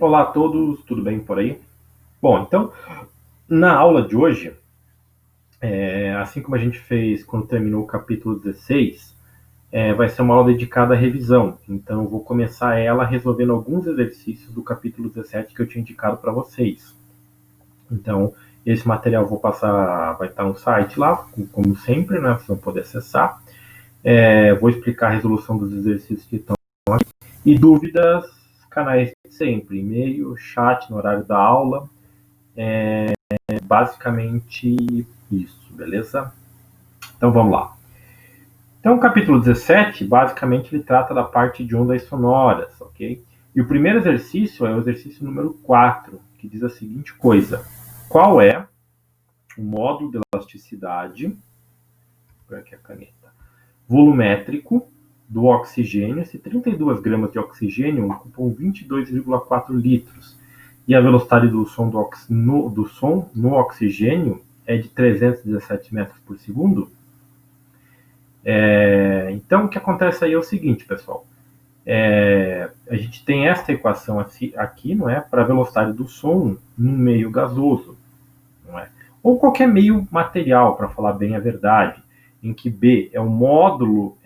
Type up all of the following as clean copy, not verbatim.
Olá a todos, tudo bem por aí? Bom, então, na aula de hoje, assim como a gente fez quando terminou o capítulo 16, vai ser uma aula dedicada à revisão. Então, eu vou começar ela resolvendo alguns exercícios do capítulo 17 que eu tinha indicado para vocês. Então, esse material eu vou passar, vai estar no site lá, como sempre, né? Vocês vão poder acessar. Vou explicar a resolução dos exercícios que estão aqui. E dúvidas, canais de sempre, e-mail, chat no horário da aula. Basicamente isso, beleza? Então vamos lá. Então o capítulo 17, basicamente, ele trata da parte de ondas sonoras, ok? E o primeiro exercício é o exercício número 4, que diz a seguinte coisa: qual é o módulo de elasticidade, por aqui a caneta, volumétrico do oxigênio, se 32 gramas de oxigênio ocupam 22,4 litros, e a velocidade do som no oxigênio é de 317 metros por segundo? Então, o que acontece aí é o seguinte, pessoal. A gente tem esta equação aqui, não é, para a velocidade do som num meio gasoso, não é? Ou qualquer meio material, para falar bem a verdade, em que B é o módulo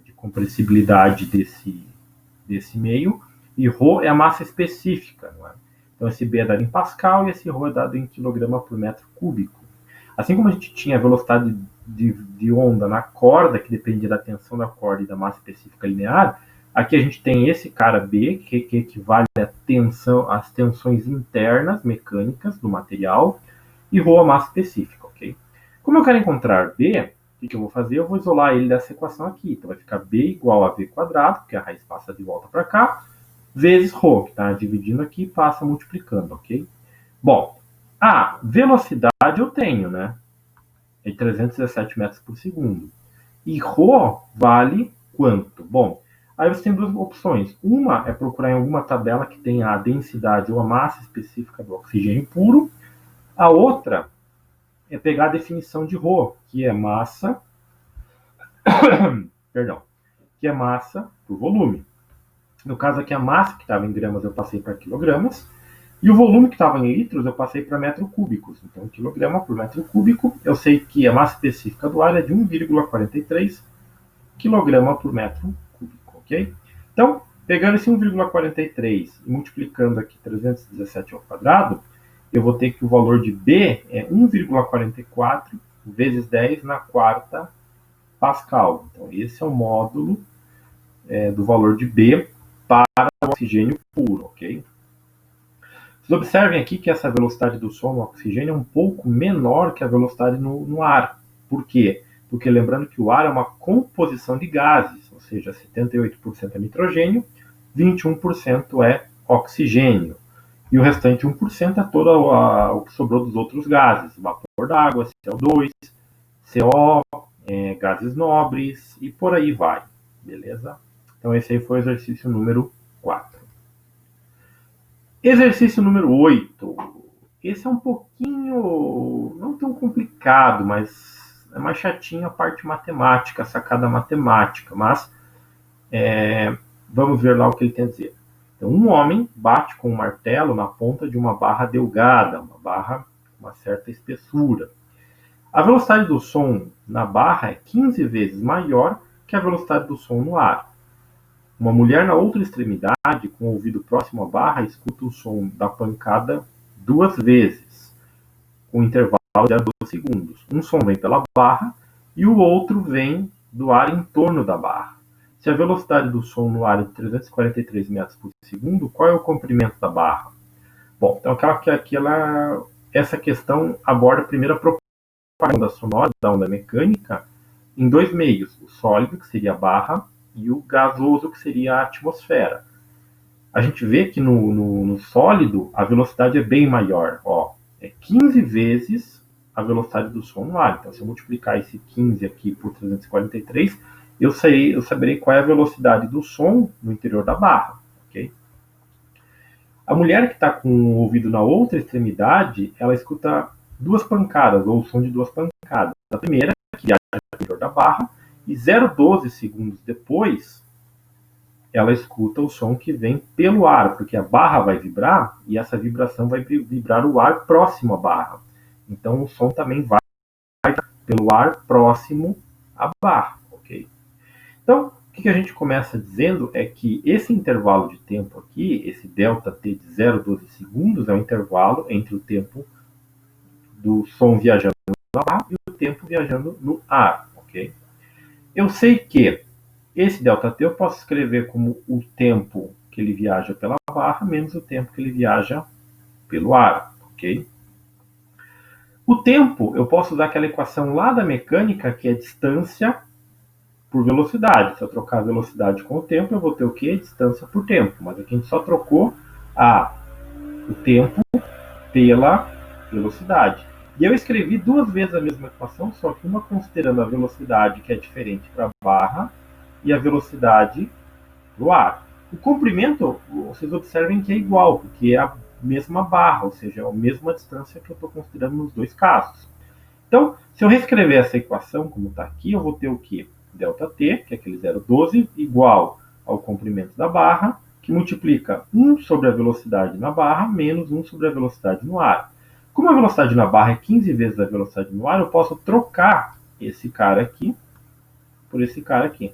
de compressibilidade desse meio e ρ é a massa específica, não é? Então, esse B é dado em Pascal e esse ρ é dado em quilograma por metro cúbico. Assim como a gente tinha a velocidade de onda na corda, que dependia da tensão da corda e da massa específica linear, aqui a gente tem esse cara B, que equivale às tensões internas mecânicas do material, e ρ a massa específica, ok? Como eu quero encontrar B, o que eu vou fazer? Eu vou isolar ele dessa equação aqui. Então vai ficar B igual a V quadrado, porque a raiz passa de volta para cá, vezes ρ, que está dividindo aqui, passa multiplicando, ok? Bom, a velocidade eu tenho, né? É de 317 metros por segundo. E ρ vale quanto? Bom, aí você tem duas opções. Uma é procurar em alguma tabela que tenha a densidade ou a massa específica do oxigênio puro. A outra é pegar a definição de ρ, que é massa, perdão, que é massa por volume. No caso aqui, a massa que estava em gramas eu passei para quilogramas, e o volume que estava em litros eu passei para metro cúbicos. Então, quilograma por metro cúbico, eu sei que a massa específica do ar é de 1,43 quilograma por metro cúbico, ok? Então, pegando esse 1,43 e multiplicando aqui 317 ao quadrado, eu vou ter que o valor de B é 1,44 vezes 10 na quarta Pascal. Então, esse é o módulo do valor de B para o oxigênio puro, ok? Vocês observem aqui que essa velocidade do som no oxigênio é um pouco menor que a velocidade no ar. Por quê? Porque lembrando que o ar é uma composição de gases, ou seja, 78% é nitrogênio, 21% é oxigênio. E o restante 1% é todo o que sobrou dos outros gases, vapor d'água, CO2, CO, gases nobres e por aí vai, beleza? Então esse aí foi o exercício número 4. Exercício número 8. Esse é um pouquinho, não tão complicado, mas é mais chatinho a parte matemática, a sacada matemática, mas vamos ver lá o que ele tem a dizer. Então, um homem bate com um martelo na ponta de uma barra delgada, uma barra com uma certa espessura. A velocidade do som na barra é 15 vezes maior que a velocidade do som no ar. Uma mulher na outra extremidade, com o ouvido próximo à barra, escuta o som da pancada 2 vezes, com um intervalo de 12 segundos. Um som vem pela barra e o outro vem do ar em torno da barra. Se a velocidade do som no ar é de 343 metros por segundo, qual é o comprimento da barra? Bom, então essa questão aborda a primeira propagação da onda sonora, da onda mecânica, em dois meios: o sólido, que seria a barra, e o gasoso, que seria a atmosfera. A gente vê que no sólido a velocidade é bem maior, ó, é 15 vezes a velocidade do som no ar. Então, se eu multiplicar esse 15 aqui por 343, eu saberei qual é a velocidade do som no interior da barra, ok? A mulher que está com o ouvido na outra extremidade, ela escuta duas pancadas, ou o som de duas pancadas. A primeira, que viaja no interior da barra, e 0,12 segundos depois, ela escuta o som que vem pelo ar, porque a barra vai vibrar e essa vibração vai vibrar o ar próximo à barra. Então o som também vai pelo ar próximo à barra, ok? Então, o que a gente começa dizendo é que esse intervalo de tempo aqui, esse ΔT de 0,12 segundos, é o intervalo entre o tempo do som viajando na barra e o tempo viajando no ar, ok? Eu sei que esse ΔT eu posso escrever como o tempo que ele viaja pela barra menos o tempo que ele viaja pelo ar, ok? O tempo, eu posso usar aquela equação lá da mecânica, que é distância por velocidade. Se eu trocar a velocidade com o tempo, eu vou ter o quê? Distância por tempo. Mas aqui a gente só trocou o tempo pela velocidade. E eu escrevi duas vezes a mesma equação, só que uma considerando a velocidade, que é diferente para a barra, e a velocidade para o ar. O comprimento, vocês observem que é igual, porque é a mesma barra, ou seja, é a mesma distância que eu estou considerando nos dois casos. Então, se eu reescrever essa equação, como está aqui, eu vou ter o quê? ΔT, que é aquele 0,12, igual ao comprimento da barra, que multiplica 1 sobre a velocidade na barra, menos 1 sobre a velocidade no ar. Como a velocidade na barra é 15 vezes a velocidade no ar, eu posso trocar esse cara aqui por esse cara aqui.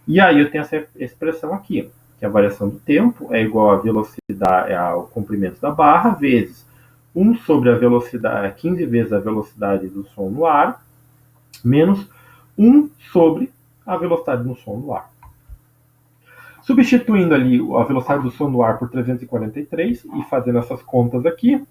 E aí eu tenho essa expressão aqui, que a variação do tempo é igual à velocidade, ao comprimento da barra, vezes 1 sobre a velocidade, 15 vezes a velocidade do som no ar, menos 1 sobre a velocidade do som no ar. Substituindo ali a velocidade do som no ar por 343 e fazendo essas contas aqui,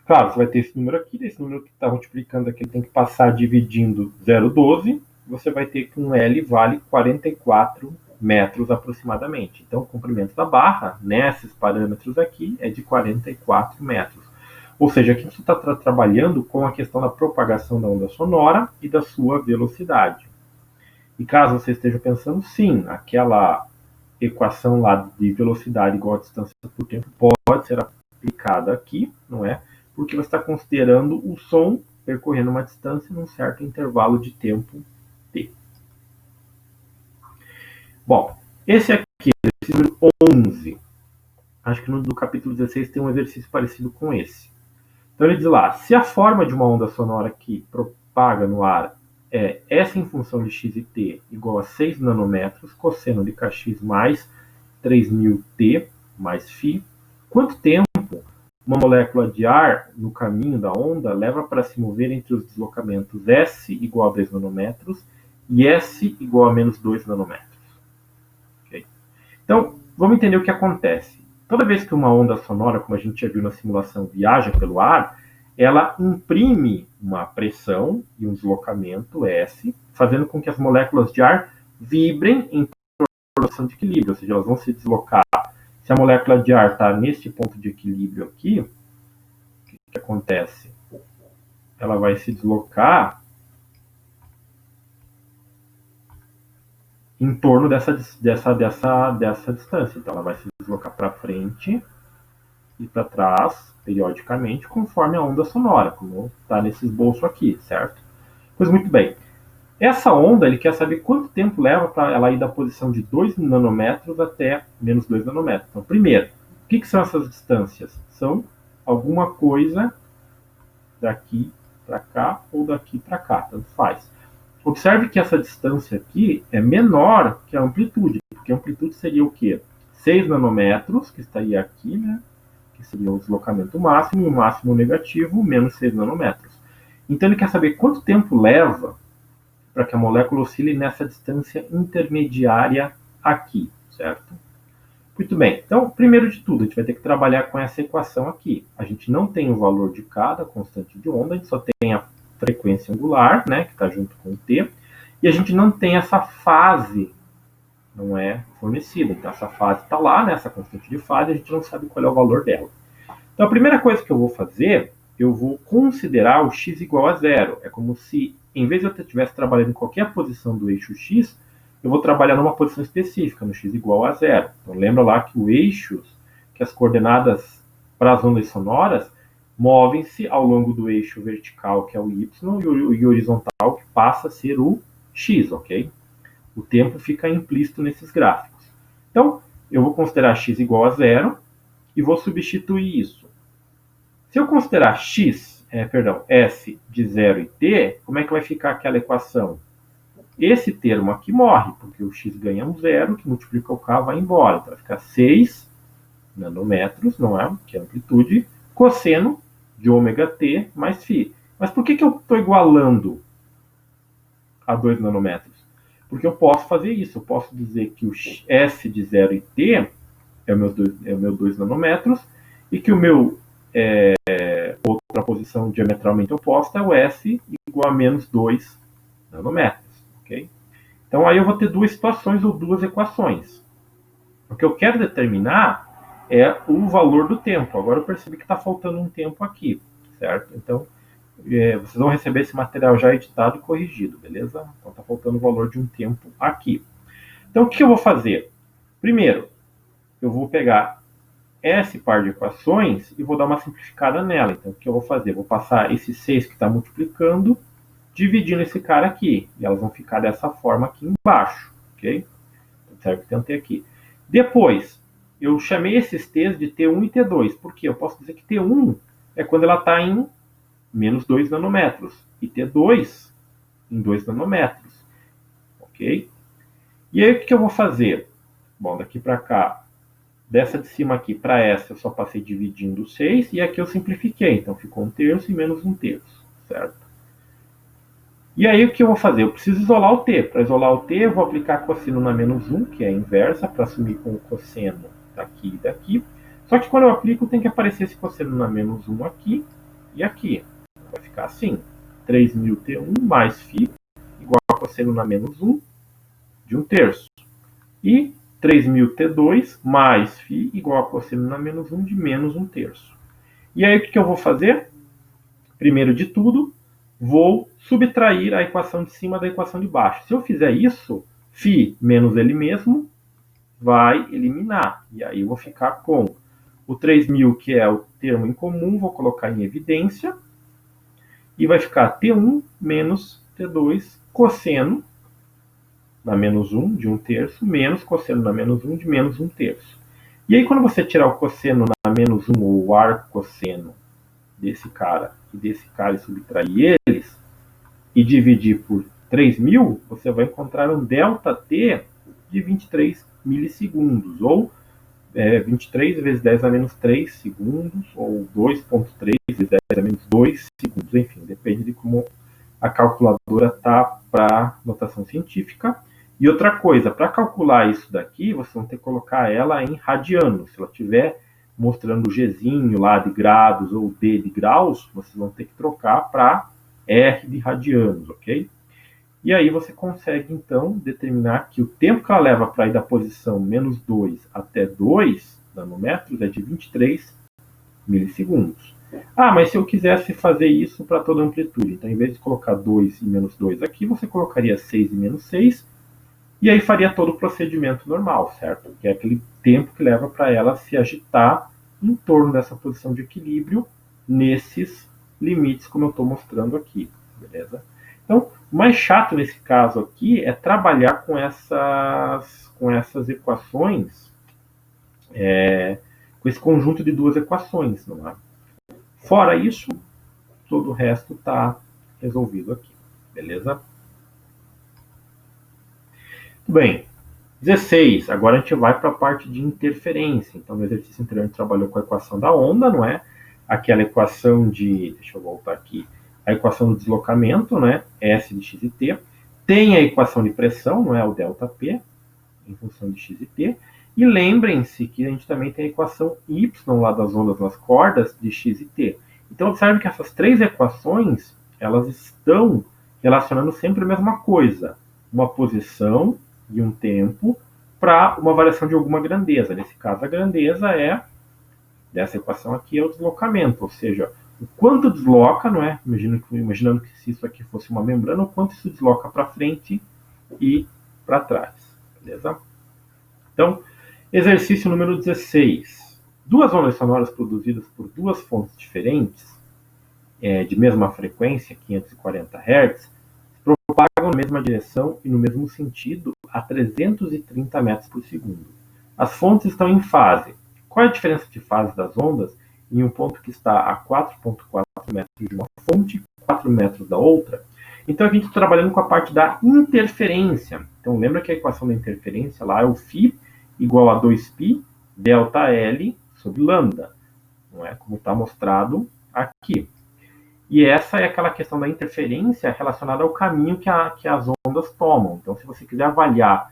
claro, você vai ter esse número aqui, esse número que está multiplicando aqui tem que passar dividindo 0,12, você vai ter que um L vale 44 metros aproximadamente. Então, o comprimento da barra, nesses parâmetros aqui, é de 44 metros. Ou seja, aqui você está trabalhando com a questão da propagação da onda sonora e da sua velocidade. E caso você esteja pensando, sim, aquela equação lá de velocidade igual a distância por tempo pode ser aplicada aqui, não é? Porque você está considerando o som percorrendo uma distância num certo intervalo de tempo t. Bom, esse aqui, exercício número 11. Acho que no do capítulo 16 tem um exercício parecido com esse. Então ele diz lá, se a forma de uma onda sonora que propaga no ar é S em função de x e t igual a 6 nanômetros, cosseno de kx mais 3000t mais φ, quanto tempo uma molécula de ar no caminho da onda leva para se mover entre os deslocamentos S igual a 2 nanômetros e S igual a menos 2 nanômetros? Okay? Então, vamos entender o que acontece. Toda vez que uma onda sonora, como a gente já viu na simulação, viaja pelo ar, ela imprime uma pressão e um deslocamento S, fazendo com que as moléculas de ar vibrem em posição de equilíbrio, ou seja, elas vão se deslocar. Se a molécula de ar está neste ponto de equilíbrio aqui, o que acontece? Ela vai se deslocar em torno dessa distância. Então, ela vai se deslocar para frente e para trás, periodicamente, conforme a onda sonora, como está nesse esboço aqui, certo? Pois muito bem. Essa onda, ele quer saber quanto tempo leva para ela ir da posição de 2 nanômetros até menos 2 nanômetros. Então, primeiro, o que são essas distâncias? São alguma coisa daqui para cá ou daqui para cá, tanto faz. Observe que essa distância aqui é menor que a amplitude, porque a amplitude seria o quê? 6 nanômetros, que estaria aqui, né? Que seria o deslocamento máximo, e o máximo negativo, menos 6 nanômetros. Então, ele quer saber quanto tempo leva para que a molécula oscile nessa distância intermediária aqui, certo? Muito bem, então, primeiro de tudo, a gente vai ter que trabalhar com essa equação aqui. A gente não tem o valor de cada constante de onda, a gente só tem a frequência angular, né, que está junto com o t, e a gente não tem essa fase, não é fornecida. Então, essa fase está lá, né, essa constante de fase, a gente não sabe qual é o valor dela. Então, a primeira coisa que eu vou fazer, eu vou considerar o x igual a zero. É como se, em vez de eu estivesse trabalhando em qualquer posição do eixo x, eu vou trabalhar numa posição específica, no x igual a zero. Então, lembra lá que o eixo, que as coordenadas para as ondas sonoras, movem-se ao longo do eixo vertical, que é o y, e o horizontal, que passa a ser o x, ok? O tempo fica implícito nesses gráficos. Então, eu vou considerar x igual a zero e vou substituir isso. Se eu considerar S de 0 e t, como é que vai ficar aquela equação? Esse termo aqui morre, porque o x ganha um zero, que multiplica o k, vai embora. Então vai ficar 6 nanômetros, não é? Que é a amplitude, cosseno de ômega t mais φ. Mas por que eu estou igualando a 2 nanômetros? Porque eu posso fazer isso. Eu posso dizer que o S de 0 e t é o meu 2 nanômetros e que o meu outra posição diametralmente oposta é o S igual a menos 2 nanômetros. Okay? Então aí eu vou ter duas situações ou duas equações. O que eu quero determinar é o valor do tempo. Agora eu percebi que está faltando um tempo aqui, certo? Então vocês vão receber esse material já editado e corrigido, beleza? Então está faltando o valor de um tempo aqui. Então o que eu vou fazer? Primeiro, eu vou pegar esse par de equações e vou dar uma simplificada nela. Então o que eu vou fazer? Vou passar esse 6 que está multiplicando, dividindo esse cara aqui. E elas vão ficar dessa forma aqui embaixo, ok? Certo? Tentei aqui. Depois, eu chamei esses t's de T1 e T2. Por quê? Eu posso dizer que T1 é quando ela está em menos 2 nanômetros. E T2 em 2 nanômetros. Ok? E aí o que eu vou fazer? Bom, daqui para cá, dessa de cima aqui para essa, eu só passei dividindo 6. E aqui eu simplifiquei. Então ficou 1/3 e menos 1/3. Certo? E aí o que eu vou fazer? Eu preciso isolar o t. Para isolar o t, eu vou aplicar cosseno na menos 1, que é a inversa, para assumir com o cosseno daqui e daqui. Só que quando eu aplico, tem que aparecer esse cosseno na menos 1 aqui e aqui. Vai ficar assim, 3000t1 mais φ igual a cosseno na menos 1 de 1/3. E 3000t2 mais φ igual a cosseno na menos 1 de menos 1/3. E aí o que eu vou fazer? Primeiro de tudo, vou subtrair a equação de cima da equação de baixo. Se eu fizer isso, φ menos ele mesmo vai eliminar. E aí eu vou ficar com o 3000, que é o termo em comum, vou colocar em evidência. E vai ficar T1 menos T2 cosseno na menos 1 de 1/3 menos cosseno na menos 1 de menos 1/3. E aí quando você tirar o cosseno na menos 1 ou o arcosseno desse cara e subtrair eles e dividir por 3000, você vai encontrar um ΔT de 23 milissegundos, ou 23 vezes 10 a menos 3 segundos, ou 2,3 vezes 10 a menos 2 segundos, enfim, depende de como a calculadora está para notação científica. E outra coisa, para calcular isso daqui, vocês vão ter que colocar ela em radianos. Se ela estiver mostrando o Gzinho lá de grados ou D de graus, vocês vão ter que trocar para R de radianos, ok? E aí você consegue, então, determinar que o tempo que ela leva para ir da posição menos 2 até 2 nanômetros é de 23 milissegundos. Ah, mas se eu quisesse fazer isso para toda a amplitude, então, em vez de colocar 2 e menos 2 aqui, você colocaria 6 e menos 6, e aí faria todo o procedimento normal, certo? Que é aquele tempo que leva para ela se agitar em torno dessa posição de equilíbrio nesses limites, como eu estou mostrando aqui, beleza? Então, o mais chato nesse caso aqui é trabalhar com essas equações, com esse conjunto de duas equações, não é? Fora isso, todo o resto está resolvido aqui, beleza? Muito bem. 16. Agora a gente vai para a parte de interferência. Então, no exercício anterior a gente trabalhou com a equação da onda, não é? Aquela equação de... Deixa eu voltar aqui. A equação do deslocamento, né? S de x e t. Tem a equação de pressão, não é? O ΔP, em função de x e t. E lembrem-se que a gente também tem a equação y lá das ondas nas cordas de x e t. Então, observe que essas três equações, elas estão relacionando sempre a mesma coisa. Uma posição e um tempo para uma variação de alguma grandeza. Nesse caso, a grandeza dessa equação aqui, é o deslocamento, ou seja, o quanto desloca, não é? Imaginando que se isso aqui fosse uma membrana, o quanto isso desloca para frente e para trás, beleza? Então, exercício número 16. Duas ondas sonoras produzidas por duas fontes diferentes, de mesma frequência, 540 Hz, propagam na mesma direção e no mesmo sentido a 330 metros por segundo. As fontes estão em fase. Qual é a diferença de fase das ondas em um ponto que está a 4,4 metros de uma fonte e 4 metros da outra? Então, a gente está trabalhando com a parte da interferência. Então, lembra que a equação da interferência lá é o φ igual a 2π delta L sobre lambda, não é? Como está mostrado aqui. E essa é aquela questão da interferência relacionada ao caminho que as ondas tomam. Então, se você quiser avaliar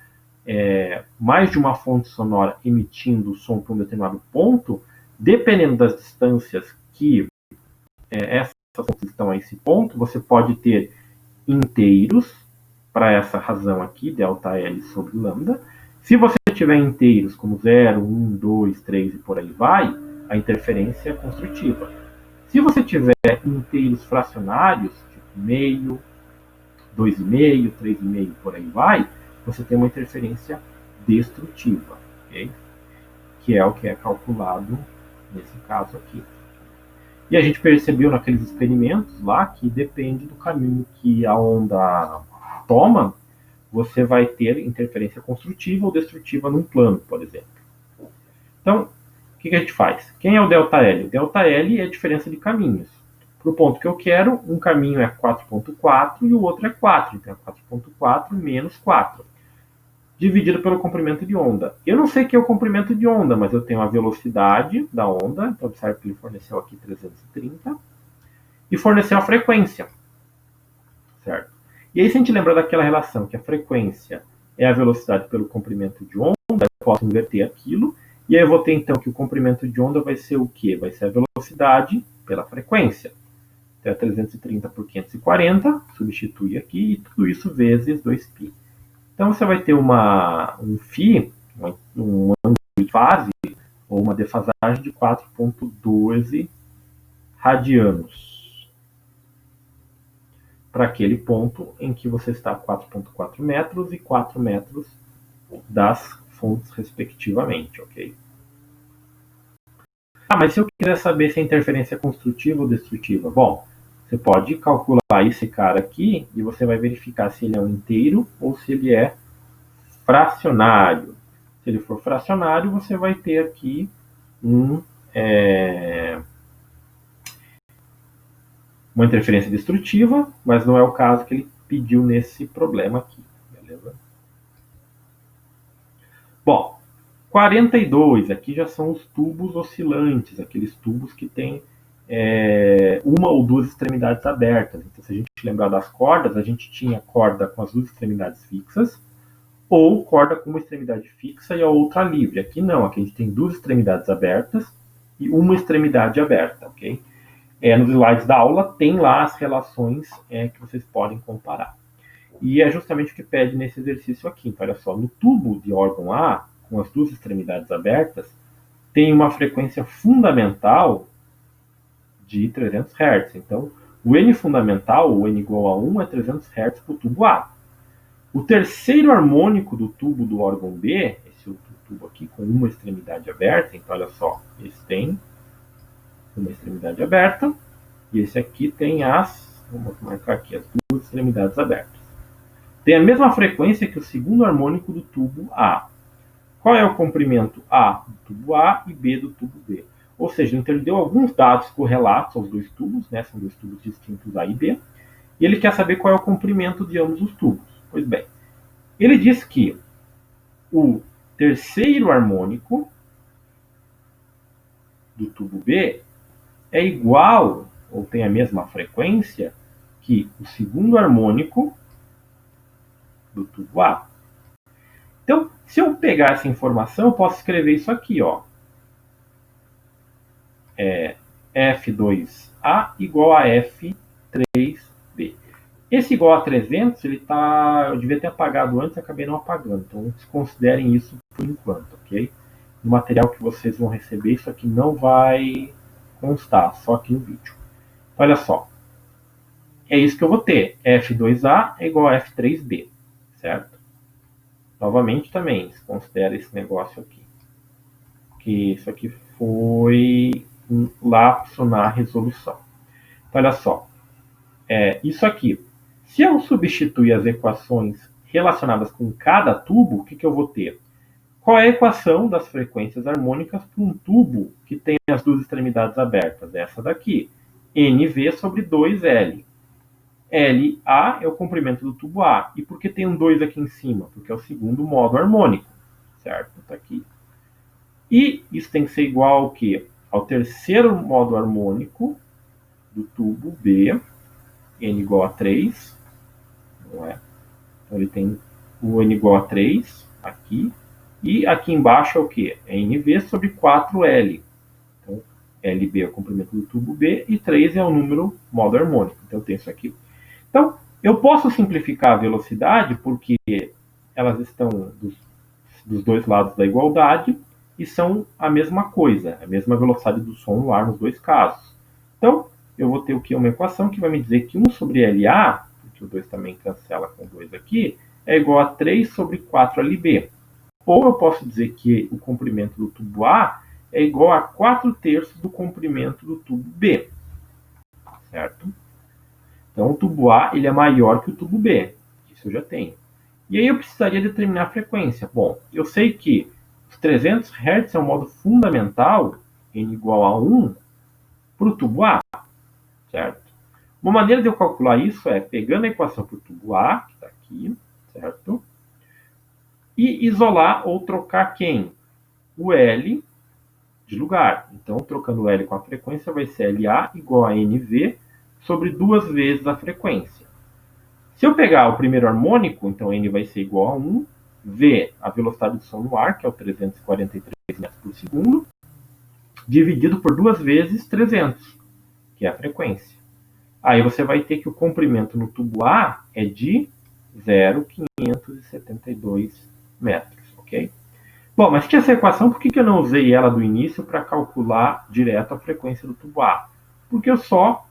mais de uma fonte sonora emitindo o som para um determinado ponto, dependendo das distâncias que essas fontes estão a esse ponto, você pode ter inteiros para essa razão aqui, ΔL sobre lambda. Se você tiver inteiros como 0, 1, 2, 3 e por aí vai, a interferência é construtiva. Se você tiver inteiros fracionários, tipo meio, 2,5, 3,5 por aí vai, você tem uma interferência destrutiva, okay? Que é o que é calculado nesse caso aqui. E a gente percebeu naqueles experimentos lá que depende do caminho que a onda toma, você vai ter interferência construtiva ou destrutiva num plano, por exemplo. Então, o que a gente faz? Quem é o ΔL? O ΔL é a diferença de caminhos. Para o ponto que eu quero, um caminho é 4,4 e o outro é 4. Então, é 4,4 menos 4. Dividido pelo comprimento de onda. Eu não sei o que é o comprimento de onda, mas eu tenho a velocidade da onda. Então, observe que ele forneceu aqui 330. E forneceu a frequência. Certo? E aí, se a gente lembrar daquela relação que a frequência é a velocidade pelo comprimento de onda, eu posso inverter aquilo. E aí eu vou ter, então, que o comprimento de onda vai ser o quê? Vai ser a velocidade pela frequência. Então, é 330 por 540, substitui aqui, e tudo isso vezes 2π. Então, você vai ter um φ, um ângulo de fase, ou uma defasagem de 4,12 radianos. Para aquele ponto em que você está a 4,4 metros e 4 metros das fontes, respectivamente, ok? Mas se eu quiser saber se a interferência é construtiva ou destrutiva, bom, você pode calcular esse cara aqui e você vai verificar se ele é um inteiro ou se ele é fracionário. Se ele for fracionário, você vai ter aqui uma interferência destrutiva, mas não é o caso que ele pediu nesse problema aqui, beleza? Bom, 42, aqui já são os tubos oscilantes, aqueles tubos que têm uma ou duas extremidades abertas. Então, se a gente lembrar das cordas, a gente tinha corda com as duas extremidades fixas, ou corda com uma extremidade fixa e a outra livre. Aqui não, aqui a gente tem duas extremidades abertas e uma extremidade aberta, ok? Nos slides da aula tem lá as relações que vocês podem comparar. E é justamente o que pede nesse exercício aqui. Então, olha só, no tubo de órgão A, com as duas extremidades abertas, tem uma frequência fundamental de 300 Hz. Então, o N fundamental, o N igual a 1, é 300 Hz para o tubo A. O terceiro harmônico do tubo do órgão B, esse outro tubo aqui com uma extremidade aberta, então olha só, esse tem uma extremidade aberta, e esse aqui tem vamos marcar aqui, as duas extremidades abertas. Tem a mesma frequência que o segundo harmônico do tubo A. Qual é o comprimento A do tubo A e B do tubo B? Ou seja, então ele deu alguns dados correlatos aos dois tubos, né? São dois tubos distintos A e B, e ele quer saber qual é o comprimento de ambos os tubos. Pois bem, ele diz que o terceiro harmônico do tubo B é igual, ou tem a mesma frequência, que o segundo harmônico do tubo A. Então, se eu pegar essa informação, eu posso escrever isso aqui, ó. F2A igual a F3B. Esse igual a 300, eu devia ter apagado antes, acabei não apagando. Então, desconsiderem isso por enquanto, ok? No material que vocês vão receber, isso aqui não vai constar, só aqui no vídeo. Então, olha só. É isso que eu vou ter. F2A é igual a F3B, certo? Novamente também, considera esse negócio aqui. Que isso aqui foi um lapso na resolução. Então, olha só. Isso aqui. Se eu substituir as equações relacionadas com cada tubo, o que eu vou ter? Qual é a equação das frequências harmônicas para um tubo que tem as duas extremidades abertas? Essa daqui. NV sobre 2L. LA é o comprimento do tubo A. E por que tem um 2 aqui em cima? Porque é o segundo modo harmônico. Certo? Está aqui. E isso tem que ser igual ao quê? Ao terceiro modo harmônico do tubo B, N igual a 3. Não é? Então ele tem o N igual a 3 aqui. E aqui embaixo é o quê? É NV sobre 4L. Então, LB é o comprimento do tubo B e 3 é o número modo harmônico. Então, eu tenho isso aqui. Então, eu posso simplificar a velocidade porque elas estão dos dois lados da igualdade e são a mesma coisa, a mesma velocidade do som no ar nos dois casos. Então, eu vou ter o que? Uma equação que vai me dizer que 1 sobre LA, porque o 2 também cancela com 2 aqui, é igual a 3 sobre 4LB. Ou eu posso dizer que o comprimento do tubo A é igual a 4/3 do comprimento do tubo B. Certo? Então, o tubo A ele é maior que o tubo B. Isso eu já tenho. E aí eu precisaria determinar a frequência. Bom, eu sei que os 300 Hz é um modo fundamental, N igual a 1, para o tubo A. Certo? Uma maneira de eu calcular isso é pegando a equação para o tubo A, que está aqui, certo? E isolar ou trocar quem? O L de lugar. Então, trocando o L com a frequência, vai ser LA igual a NV sobre 2 vezes a frequência. Se eu pegar o primeiro harmônico, então N vai ser igual a 1, V, a velocidade do som no ar, que é o 343 metros por segundo, dividido por 2 vezes 300, que é a frequência. Aí você vai ter que o comprimento no tubo A é de 0,572 metros, ok? Bom, mas tinha essa equação, por que eu não usei ela do início para calcular direto a frequência do tubo A? Porque eu só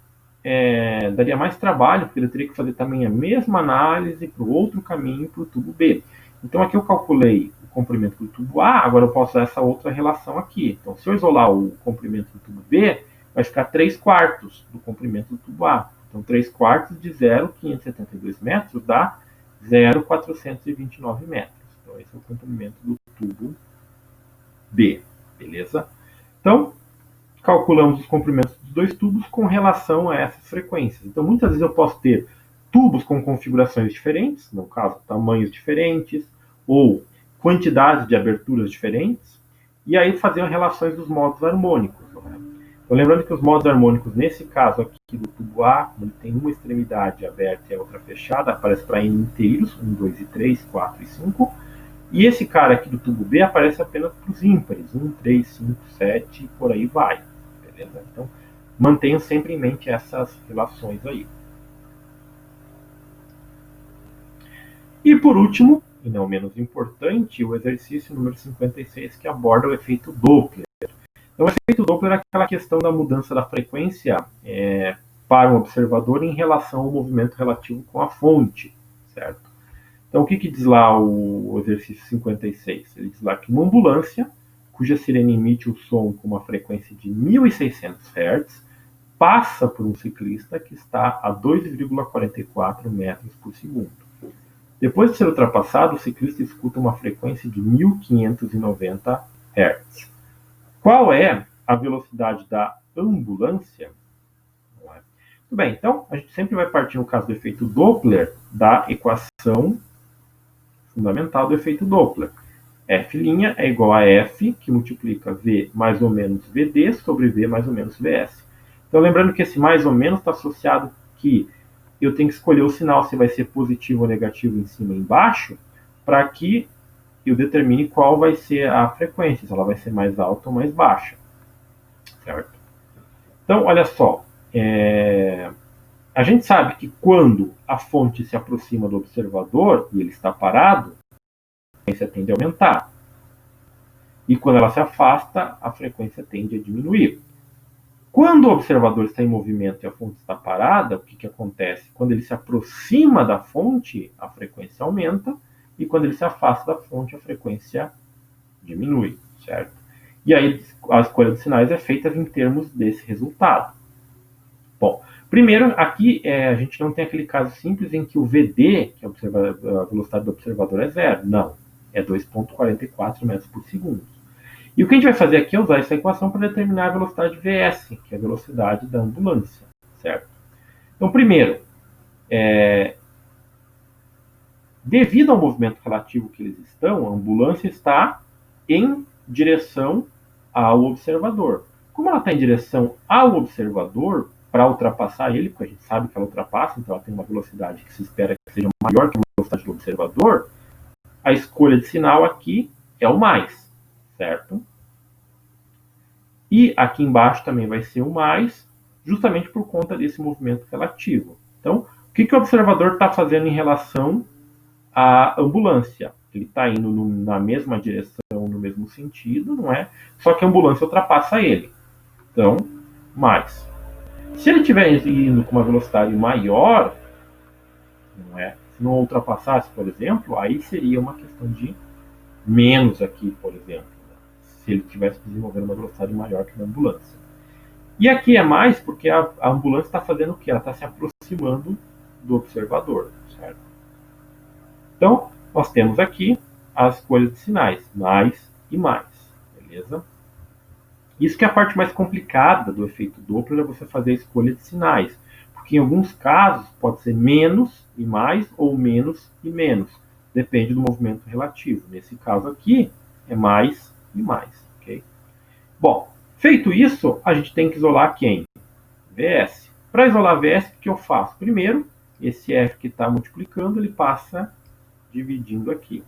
daria mais trabalho, porque eu teria que fazer também a mesma análise para o outro caminho, para o tubo B. Então aqui eu calculei o comprimento do tubo A, agora eu posso usar essa outra relação aqui. Então se eu isolar o comprimento do tubo B, vai ficar 3/4 do comprimento do tubo A. Então 3/4 de 0,572 metros dá 0,429 metros. Então esse é o comprimento do tubo B, beleza? Então, calculamos os comprimentos dos dois tubos com relação a essas frequências. Então, muitas vezes eu posso ter tubos com configurações diferentes, no caso, tamanhos diferentes, ou quantidades de aberturas diferentes, e aí fazer as relações dos modos harmônicos. Então, lembrando que os modos harmônicos, nesse caso aqui do tubo A, como ele tem uma extremidade aberta e a outra fechada, aparece para N inteiros, 1, 2 e 3, 4 e 5, e esse cara aqui do tubo B aparece apenas para os ímpares, 1, 3, 5, 7 e por aí vai. Beleza? Então, mantenham sempre em mente essas relações aí. E por último, e não menos importante, o exercício número 56, que aborda o efeito Doppler. Então, o efeito Doppler é aquela questão da mudança da frequência para um observador em relação ao movimento relativo com a fonte, certo? Então, o que diz lá o exercício 56? Ele diz lá que uma ambulância, cuja sirene emite o som com uma frequência de 1.600 Hz, passa por um ciclista que está a 2,44 metros por segundo. Depois de ser ultrapassado, o ciclista escuta uma frequência de 1.590 Hz. Qual é a velocidade da ambulância? Tudo bem, então a gente sempre vai partir, no caso do efeito Doppler, da equação fundamental do efeito Doppler. F' é igual a F, que multiplica V mais ou menos VD sobre V mais ou menos VS. Então, lembrando que esse mais ou menos está associado que eu tenho que escolher o sinal se vai ser positivo ou negativo em cima e embaixo, para que eu determine qual vai ser a frequência, se ela vai ser mais alta ou mais baixa. Certo? Então, olha só, a gente sabe que quando a fonte se aproxima do observador e ele está parado, a frequência tende a aumentar. E quando ela se afasta, a frequência tende a diminuir. Quando o observador está em movimento e a fonte está parada, o que acontece? Quando ele se aproxima da fonte, a frequência aumenta, e quando ele se afasta da fonte, a frequência diminui, certo? E aí a escolha dos sinais é feita em termos desse resultado. Bom, Primeiro, aqui a gente não tem aquele caso simples em que o VD, que é a velocidade do observador, é zero. Não, é 2,44 metros por segundo. E o que a gente vai fazer aqui é usar essa equação para determinar a velocidade VS, que é a velocidade da ambulância, certo? Então, primeiro, devido ao movimento relativo que eles estão, a ambulância está em direção ao observador. Como ela está em direção ao observador, para ultrapassar ele, porque a gente sabe que ela ultrapassa, então ela tem uma velocidade que se espera que seja maior que a velocidade do observador, a escolha de sinal aqui é o mais, certo? E aqui embaixo também vai ser o mais, justamente por conta desse movimento relativo. Então, o que o observador está fazendo em relação à ambulância? Ele está indo na mesma direção, no mesmo sentido, não é? Só que a ambulância ultrapassa ele. Então, mais. Se ele estiver indo com uma velocidade maior, não é? Se não ultrapassasse, por exemplo, aí seria uma questão de menos aqui, por exemplo, né? Se ele estivesse desenvolvendo uma velocidade maior que a ambulância. E aqui é mais porque a ambulância está fazendo o quê? Ela está se aproximando do observador, certo? Então, nós temos aqui as escolhas de sinais, mais e mais, beleza? Isso que é a parte mais complicada do efeito Doppler, é você fazer a escolha de sinais, porque em alguns casos pode ser menos e mais ou menos e menos, depende do movimento relativo. Nesse caso aqui é mais e mais, ok? Bom, feito isso, a gente tem que isolar quem? VS. Para isolar VS, o que eu faço? Primeiro, esse F que está multiplicando, ele passa dividindo aqui,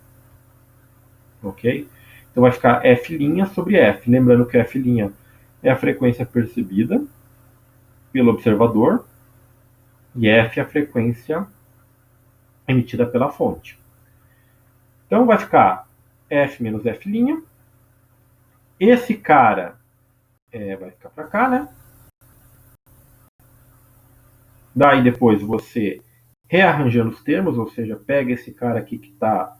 ok? Então vai ficar F' sobre F. Lembrando que F' é a frequência percebida pelo observador e F é a frequência emitida pela fonte. Então vai ficar F menos F'. Esse cara vai ficar para cá, né? Daí depois você rearranjando os termos, ou seja, pega esse cara aqui que está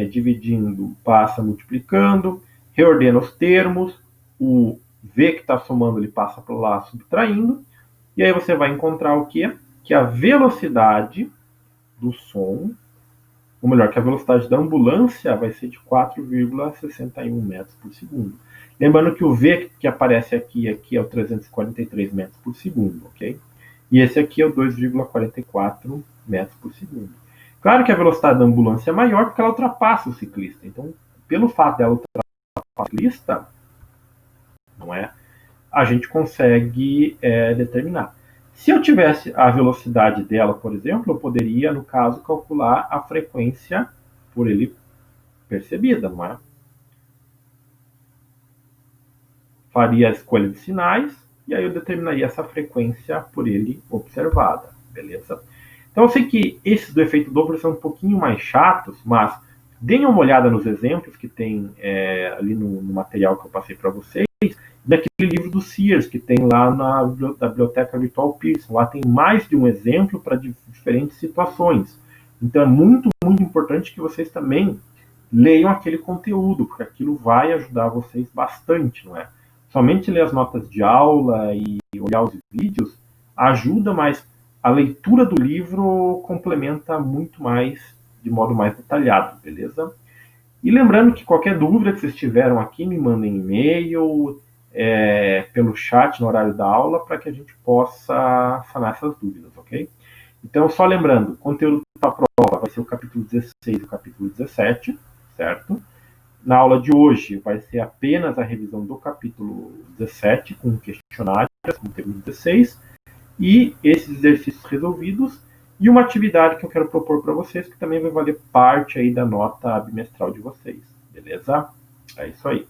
dividindo, passa multiplicando, reordena os termos, o V que está somando ele passa para lá subtraindo, e aí você vai encontrar o quê? Que a velocidade do som, ou melhor, que a velocidade da ambulância vai ser de 4,61 metros por segundo. Lembrando que o V que aparece aqui é o 343 metros por segundo, ok? E esse aqui é o 2,44 metros por segundo. Claro que a velocidade da ambulância é maior porque ela ultrapassa o ciclista. Então, pelo fato dela ultrapassar o ciclista, não é? A gente consegue determinar. Se eu tivesse a velocidade dela, por exemplo, eu poderia, no caso, calcular a frequência por ele percebida, não é? Faria a escolha de sinais e aí eu determinaria essa frequência por ele observada, beleza? Então eu sei que esses do efeito Doppler são um pouquinho mais chatos, mas deem uma olhada nos exemplos que tem ali no material que eu passei para vocês, daquele livro do Sears, que tem lá na Biblioteca Virtual Pearson. Lá tem mais de um exemplo para diferentes situações. Então é muito, muito importante que vocês também leiam aquele conteúdo, porque aquilo vai ajudar vocês bastante, não é? Somente ler as notas de aula e olhar os vídeos ajuda, mas a leitura do livro complementa muito mais, de modo mais detalhado, beleza? E lembrando que qualquer dúvida que vocês tiveram aqui, me mandem e-mail, pelo chat no horário da aula, para que a gente possa sanar essas dúvidas, ok? Então, só lembrando, o conteúdo da prova vai ser o capítulo 16 e o capítulo 17, certo? Na aula de hoje vai ser apenas a revisão do capítulo 17, com questionários, como teve no 16, e esses exercícios resolvidos, e uma atividade que eu quero propor para vocês, que também vai valer parte aí da nota bimestral de vocês, beleza? É isso aí.